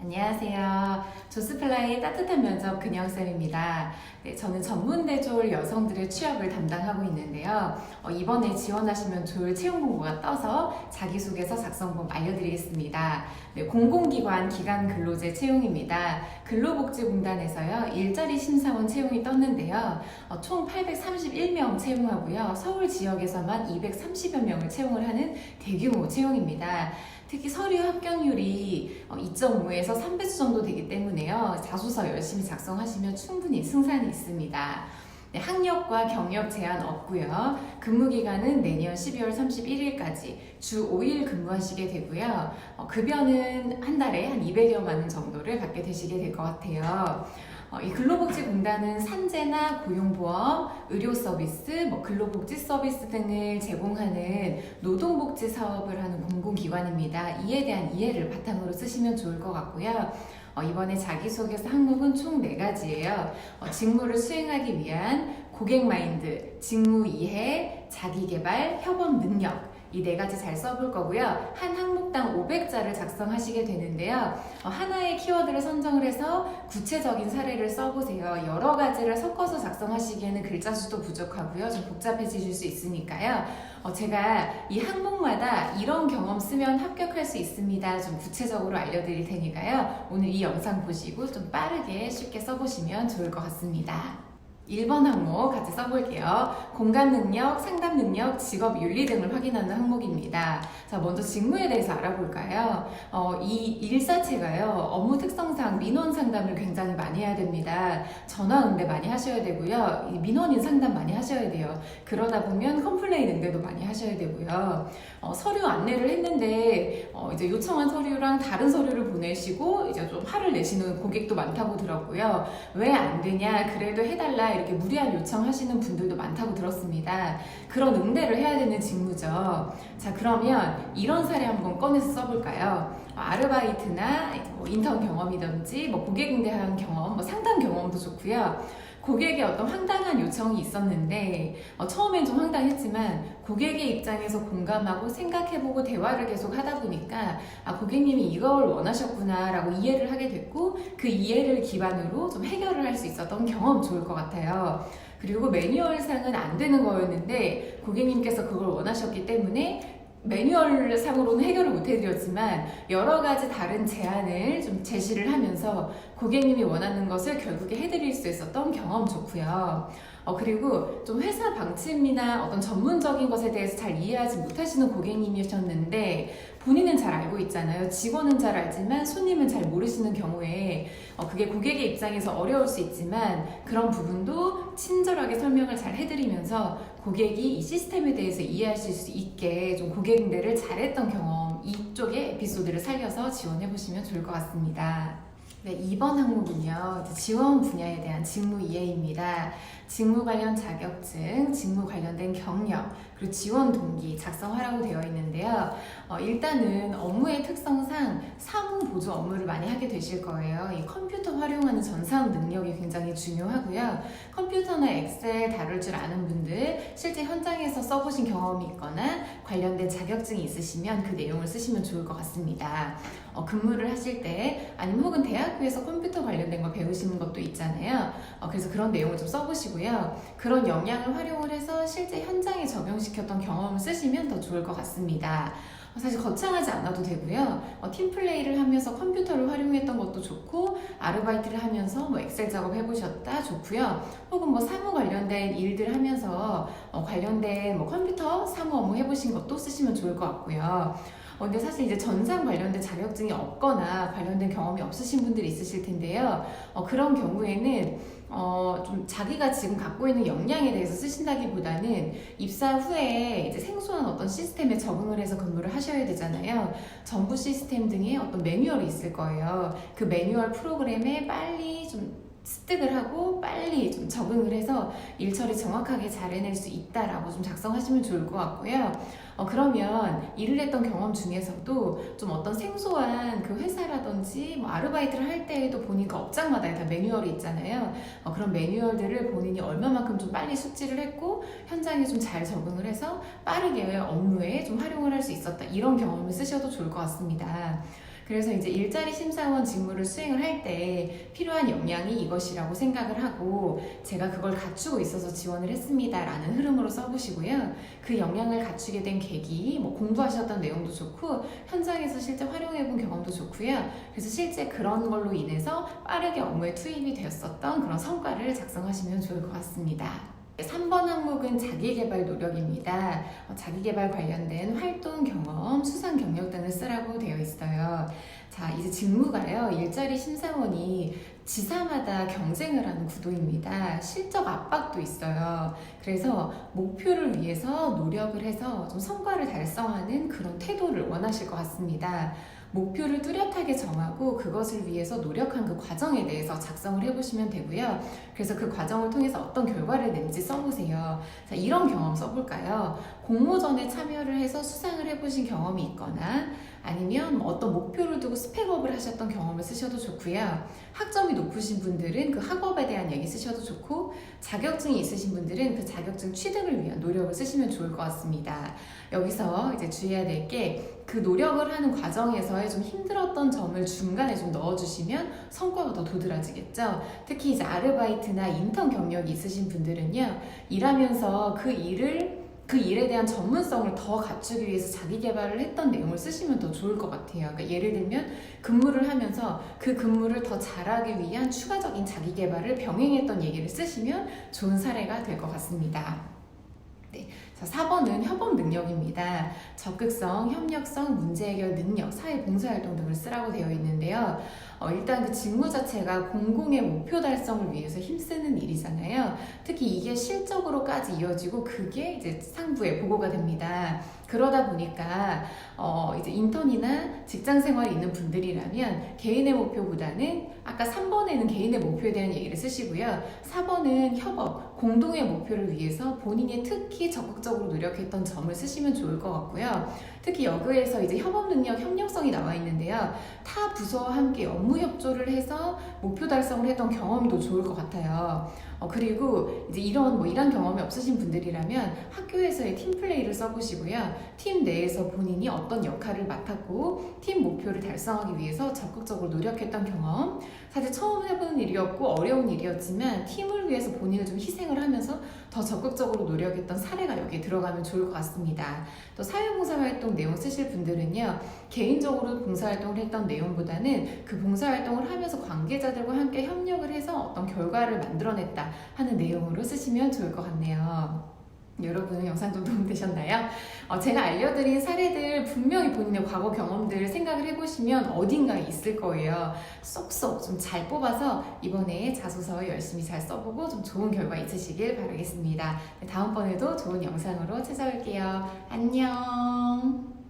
안녕하세요. 조스플라이 따뜻한 면접 근영쌤입니다. 네, 저는 전문대졸 여성들의 취업을 담당하고 있는데요. 이번에 지원하시면 좋을 채용 공고가 떠서 자기소개서 작성본 알려드리겠습니다. 네, 공공기관 기간 근로제 채용입니다. 근로복지공단에서요, 일자리 심사원 채용이 떴는데요. 총 831명 채용하고요. 서울 지역에서만 230여 명을 채용을 하는 대규모 채용입니다. 특히 서류 합격률이 2.5에서 3배수 정도 되기 때문에요. 자소서 열심히 작성하시면 충분히 승산이 있습니다. 네, 학력과 경력 제한 없고요. 근무 기간은 내년 12월 31일까지 주 5일 근무하시게 되고요. 급여는 한 달에 한 200여만 원 정도를 받게 되시게 될 것 같아요. 이 근로복지공단은 산재나 고용보험, 의료 서비스, 근로복지 서비스 등을 제공하는 노동복지 사업을 하는 공공기관입니다. 이에 대한 이해를 바탕으로 쓰시면 좋을 것 같고요. 이번에 자기소개서 항목은 총 4가지예요. 직무를 수행하기 위한 고객 마인드, 직무 이해, 자기개발, 협업 능력, 이 4가지 잘 써볼 거고요. 한 항목당 500자를 작성하시게 되는데요. 하나의 키워드를 선정을 해서 구체적인 사례를 써보세요. 여러 가지를 섞어서 작성하시기에는 글자 수도 부족하고요. 좀 복잡해지실 수 있으니까요. 제가 이 항목마다 이런 경험 쓰면 합격할 수 있습니다. 좀 구체적으로 알려드릴 테니까요. 오늘 이 영상 보시고 좀 빠르게 쉽게 써보시면 좋을 것 같습니다. 1번 항목 같이 써볼게요. 공감 능력, 상담 능력, 직업 윤리 등을 확인하는 항목입니다. 자, 먼저 직무에 대해서 알아볼까요? 이 일 자체가요, 업무 특성상 민원 상담을 굉장히 많이 해야 됩니다. 전화 응대 많이 하셔야 되고요. 이 민원인 상담 많이 하셔야 돼요. 그러다 보면 컴플레인 응대도 많이 하셔야 되고요. 서류 안내를 했는데 이제 요청한 서류랑 다른 서류를 보내시고 이제 좀 화를 내시는 고객도 많다고 들었고요. 왜 안 되냐, 그래도 해달라 이렇게 무리한 요청하시는 분들도 많다고 들었습니다. 그런 응대를 해야 되는 직무죠. 자, 그러면 이런 사례 한번 꺼내서 써볼까요? 아르바이트나 인턴 경험이든지 고객 응대한 경험, 상담 경험도 좋고요. 고객의 어떤 황당한 요청이 있었는데 처음엔 좀 황당했지만 고객의 입장에서 공감하고 생각해보고 대화를 계속 하다 보니까 고객님이 이걸 원하셨구나 라고 이해를 하게 됐고, 그 이해를 기반으로 좀 해결을 할 수 있었던 경험 좋을 것 같아요. 그리고 매뉴얼상은 안 되는 거였는데 고객님께서 그걸 원하셨기 때문에 매뉴얼 상으로는 해결을 못 해드렸지만 여러 가지 다른 제안을 좀 제시를 하면서 고객님이 원하는 것을 결국에 해드릴 수 있었던 경험 좋고요. 그리고 좀 회사 방침이나 어떤 전문적인 것에 대해서 잘 이해하지 못하시는 고객님이셨는데 본인은 잘 알고 있잖아요. 직원은 잘 알지만 손님은 잘 모르시는 경우에 그게 고객의 입장에서 어려울 수 있지만 그런 부분도 친절하게 설명을 잘 해드리면서 고객이 이 시스템에 대해서 이해하실 수 있게 좀 고객 응대를 잘했던 경험, 이쪽의 에피소드를 살려서 지원해 보시면 좋을 것 같습니다. 네, 2번 항목은요, 지원 분야에 대한 직무 이해입니다. 직무 관련 자격증, 직무 관련된 경력, 그리고 지원 동기 작성하라고 되어 있는데요. 일단은 업무의 특성상 사무 보조 업무를 많이 하게 되실 거예요. 이 컴퓨터 활용하는 전산 능력이 굉장히 중요하고요. 컴퓨터나 엑셀 다룰 줄 아는 분들, 실제 현장에서 써보신 경험이 있거나 관련된 자격증이 있으시면 그 내용을 쓰시면 좋을 것 같습니다. 근무를 하실 때 아니면 혹은 대학교에서 컴퓨터 관련된 거 배우시는 것도 있잖아요. 그래서 그런 내용을 좀 써보시고요. 그런 역량을 활용을 해서 실제 현장에 적용시켰던 경험을 쓰시면 더 좋을 것 같습니다. 사실 거창하지 않아도 되고요. 팀플레이를 하면서 컴퓨터를 활용했던 것도 좋고, 아르바이트를 하면서 엑셀 작업 해보셨다 좋고요. 혹은 사무 관련된 일들 하면서 관련된 컴퓨터 사무 업무 해보신 것도 쓰시면 좋을 것 같고요. 근데 사실 이제 전산 관련된 자격증이 없거나 관련된 경험이 없으신 분들이 있으실 텐데요. 그런 경우에는 좀 자기가 지금 갖고 있는 역량에 대해서 쓰신다기보다는 입사 후에 이제 생소한 어떤 시스템에 적응을 해서 근무를 하셔야 되잖아요. 정부 시스템 등의 어떤 매뉴얼이 있을 거예요. 그 매뉴얼 프로그램에 빨리 좀 습득을 하고 빨리 좀 적응을 해서 일 처리 정확하게 잘 해낼 수 있다라고 좀 작성하시면 좋을 것 같고요. 그러면 일을 했던 경험 중에서도 좀 어떤 생소한 그 회사라든지 아르바이트를 할 때에도 보니까 업장마다 다 매뉴얼이 있잖아요. 그런 매뉴얼들을 본인이 얼마만큼 좀 빨리 숙지를 했고 현장에 좀 잘 적응을 해서 빠르게 업무에 좀 활용을 할 수 있었다, 이런 경험을 쓰셔도 좋을 것 같습니다. 그래서 이제 일자리 심사원 직무를 수행을 할 때 필요한 역량이 이것이라고 생각을 하고 제가 그걸 갖추고 있어서 지원을 했습니다라는 흐름으로 써보시고요. 그 역량을 갖추게 된 계기, 뭐 공부하셨던 내용도 좋고 현장에서 실제 활용해본 경험도 좋고요. 그래서 실제 그런 걸로 인해서 빠르게 업무에 투입이 되었었던 그런 성과를 작성하시면 좋을 것 같습니다. 3번 항목은 자기개발 노력입니다. 자기개발 관련된 활동 경험, 수상 경력 등을 쓰라고 되어 있어요. 자, 이제 직무가요, 일자리 심사원이 지사마다 경쟁을 하는 구도입니다. 실적 압박도 있어요. 그래서 목표를 위해서 노력을 해서 좀 성과를 달성하는 그런 태도를 원하실 것 같습니다. 목표를 뚜렷하게 정하고 그것을 위해서 노력한 그 과정에 대해서 작성을 해보시면 되고요. 그래서 그 과정을 통해서 어떤 결과를 낸지 써보세요. 자, 이런 경험 써볼까요? 공모전에 참여를 해서 수상을 해보신 경험이 있거나 아니면 어떤 목표를 두고 스펙업을 하셨던 경험을 쓰셔도 좋고요. 학점이 높으신 분들은 그 학업에 대한 얘기 쓰셔도 좋고 자격증이 있으신 분들은 그 자격증 취득을 위한 노력을 쓰시면 좋을 것 같습니다. 여기서 이제 주의해야 될 게 그 노력을 하는 과정에서의 좀 힘들었던 점을 중간에 좀 넣어주시면 성과가 더 도드라지겠죠. 특히 이제 아르바이트나 인턴 경력이 있으신 분들은요, 일하면서 그 일에 대한 전문성을 더 갖추기 위해서 자기 개발을 했던 내용을 쓰시면 더 좋을 것 같아요. 그러니까 예를 들면 근무를 하면서 그 근무를 더 잘하기 위한 추가적인 자기 개발을 병행했던 얘기를 쓰시면 좋은 사례가 될 것 같습니다. 네. 자, 4번은 협업 능력입니다. 적극성, 협력성, 문제 해결 능력, 사회 봉사활동 등을 쓰라고 되어 있는데요. 일단 그 직무 자체가 공공의 목표 달성을 위해서 힘쓰는 일이잖아요. 특히 이게 실적으로까지 이어지고 그게 이제 상부에 보고가 됩니다. 그러다 보니까 이제 인턴이나 직장 생활이 있는 분들이라면 개인의 목표보다는 아까 3번에는 개인의 목표에 대한 얘기를 쓰시고요. 4번은 협업, 공동의 목표를 위해서 본인이 특히 적극적으로 노력했던 점을 쓰시면 좋을 것 같고요. 특히 여기에서 이제 협업 능력, 협력성이 나와 있는데요. 타 부서와 함께 업무 협조를 해서 목표 달성을 했던 경험도 좋을 것 같아요. 그리고 이제 이런 경험이 없으신 분들이라면 학교에서의 팀 플레이를 써보시고요. 팀 내에서 본인이 어떤 역할을 맡았고 팀 목표를 달성하기 위해서 적극적으로 노력했던 경험, 사실 처음 해보는 일이었고 어려운 일이었지만 팀을 위해서 본인을 좀 희생을 하면서 더 적극적으로 노력했던 사례가 여기에 들어가면 좋을 것 같습니다. 또 사회봉사활동 내용 쓰실 분들은요, 개인적으로 봉사활동을 했던 내용보다는 그 봉사활동을 하면서 관계자들과 함께 협력을 해서 어떤 결과를 만들어냈다 하는 내용으로 쓰시면 좋을 것 같네요. 여러분 영상 좀 도움되셨나요? 제가 알려드린 사례들 분명히 본인의 과거 경험들 생각을 해보시면 어딘가에 있을 거예요. 쏙쏙 좀 잘 뽑아서 이번에 자소서 열심히 잘 써보고 좀 좋은 결과 있으시길 바라겠습니다. 다음번에도 좋은 영상으로 찾아올게요. 안녕.